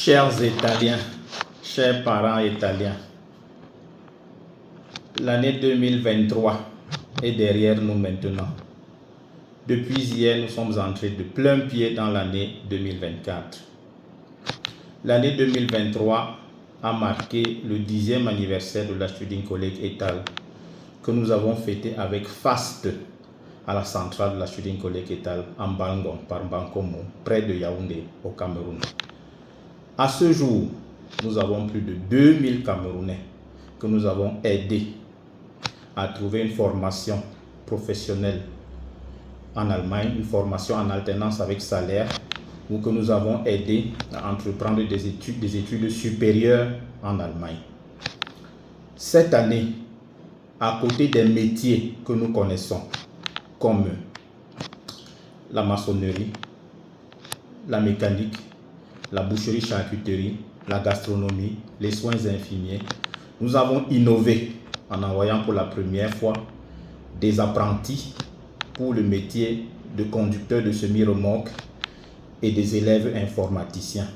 Chers Italiens, chers parents italiens, l'année 2023 est derrière nous maintenant. Depuis hier, nous sommes entrés de plein pied dans l'année 2024. L'année 2023 a marqué le 10e anniversaire de la Student College Etal que nous avons fêté avec faste à la centrale de la Student College Etal en Bangon, par Bankomo, près de Yaoundé, au Cameroun. À ce jour, nous avons plus de 2000 Camerounais que nous avons aidés à trouver une formation professionnelle en Allemagne, une formation en alternance avec salaire, ou que nous avons aidés à entreprendre des études supérieures en Allemagne. Cette année, à côté des métiers que nous connaissons, comme la maçonnerie, la mécanique, la boucherie-charcuterie, la gastronomie, les soins infirmiers, nous avons innové en envoyant pour la première fois des apprentis pour le métier de conducteur de semi-remorque et des élèves informaticiens.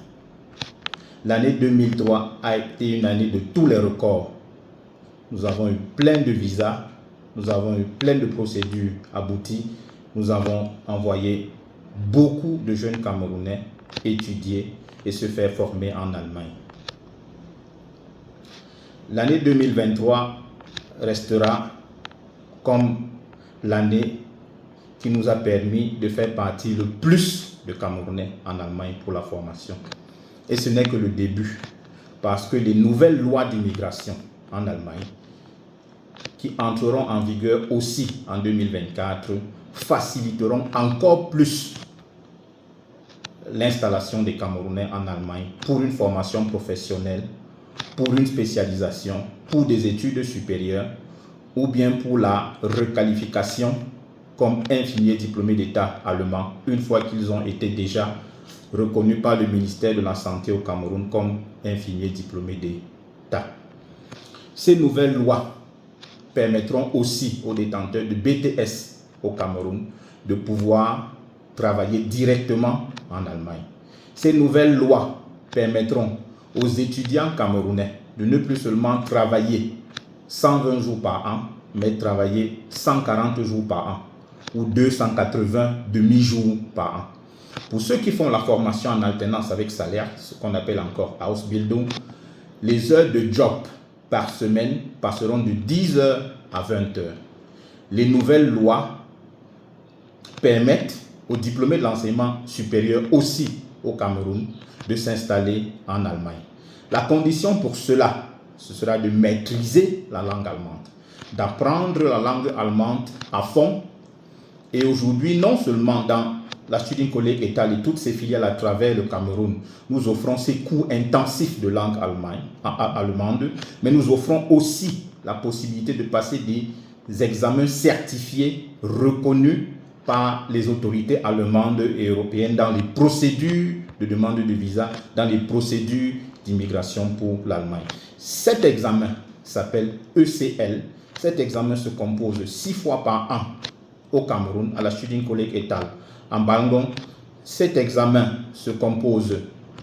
L'année 2003 a été une année de tous les records. Nous avons eu plein de visas, nous avons eu plein de procédures abouties, nous avons envoyé beaucoup de jeunes Camerounais étudier et se faire former en Allemagne. L'année 2023 restera comme l'année qui nous a permis de faire partie le plus de Camerounais en Allemagne pour la formation. Et ce n'est que le début, parce que les nouvelles lois d'immigration en Allemagne, qui entreront en vigueur aussi en 2024, faciliteront encore plus l'installation des Camerounais en Allemagne pour une formation professionnelle, pour une spécialisation, pour des études supérieures ou bien pour la requalification comme infirmiers diplômés d'État allemand une fois qu'ils ont été déjà reconnus par le ministère de la Santé au Cameroun comme infirmiers diplômés d'État. Ces nouvelles lois permettront aussi aux détenteurs de BTS au Cameroun de pouvoir travailler directement en Allemagne. Ces nouvelles lois permettront aux étudiants camerounais de ne plus seulement travailler 120 jours par an, mais travailler 140 jours par an ou 280 demi-jours par an. Pour ceux qui font la formation en alternance avec salaire, ce qu'on appelle encore Ausbildung, les heures de job par semaine passeront de 10 heures à 20 heures. Les nouvelles lois permettent aux diplômés de l'enseignement supérieur aussi au Cameroun de s'installer en Allemagne. La condition pour cela, ce sera de maîtriser la langue allemande, d'apprendre la langue allemande à fond. Et aujourd'hui, non seulement dans la Student College Etal et toutes ses filiales à travers le Cameroun, nous offrons ces cours intensifs de langue allemande, mais nous offrons aussi la possibilité de passer des examens certifiés, reconnus par les autorités allemandes et européennes dans les procédures de demande de visa, dans les procédures d'immigration pour l'Allemagne. Cet examen s'appelle ECL. Cet examen se compose 6 fois par an au Cameroun, à la Student College Etal, en Bangon. Cet examen se compose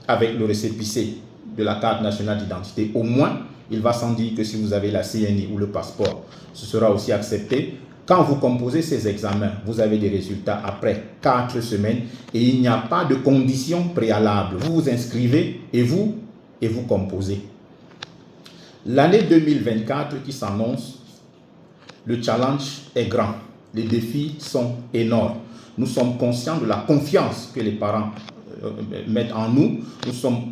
avec le récépissé de la carte nationale d'identité. Au moins, il va sans dire que si vous avez la CNI ou le passeport, ce sera aussi accepté. Quand vous composez ces examens, vous avez des résultats après 4 semaines et il n'y a pas de conditions préalables. Vous vous inscrivez et vous composez. L'année 2024 qui s'annonce, le challenge est grand. Les défis sont énormes. Nous sommes conscients de la confiance que les parents mettent en nous. Nous sommes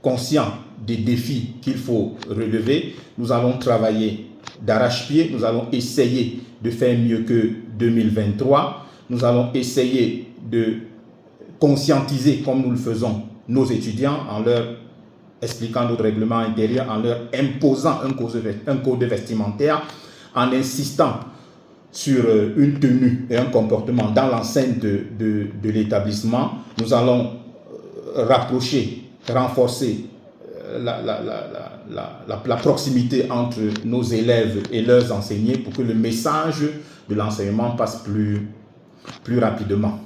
conscients des défis qu'il faut relever. Nous allons travailler d'arrache-pied. Nous allons essayer de faire mieux que 2023. Nous allons essayer de conscientiser, comme nous le faisons, nos étudiants en leur expliquant notre règlement intérieur, en leur imposant un code vestimentaire, en insistant sur une tenue et un comportement dans l'enceinte de l'établissement. Nous allons rapprocher, renforcer la proximité entre nos élèves et leurs enseignants pour que le message de l'enseignement passe plus rapidement.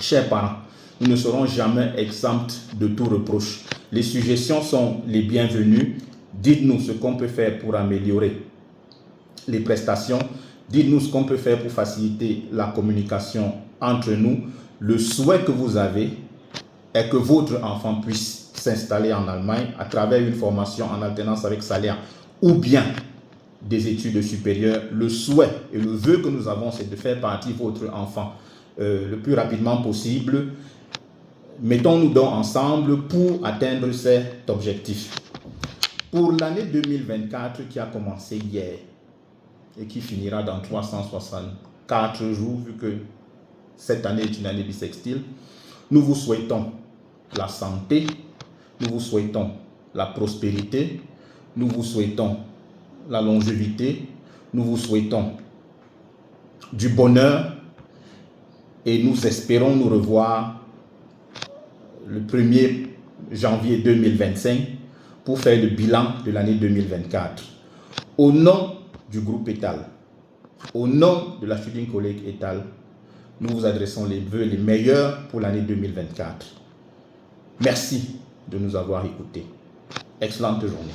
Chers parents, nous ne serons jamais exempts de tout reproche. Les suggestions sont les bienvenues. Dites-nous ce qu'on peut faire pour améliorer les prestations. Dites-nous ce qu'on peut faire pour faciliter la communication entre nous. Le souhait que vous avez est que votre enfant puisse s'installer en Allemagne à travers une formation en alternance avec salaire ou bien des études supérieures. Le souhait et le vœu que nous avons, c'est de faire partir votre enfant le plus rapidement possible. Mettons-nous donc ensemble pour atteindre cet objectif. Pour l'année 2024 qui a commencé hier et qui finira dans 364 jours, vu que cette année est une année bissextile, nous vous souhaitons la santé, nous vous souhaitons la prospérité, nous vous souhaitons la longévité, nous vous souhaitons du bonheur et nous espérons nous revoir le 1er janvier 2025 pour faire le bilan de l'année 2024. Au nom du groupe ETAL, au nom de la Student College ETAL, nous vous adressons les vœux les meilleurs pour l'année 2024. Merci de nous avoir écoutés. Excellente journée.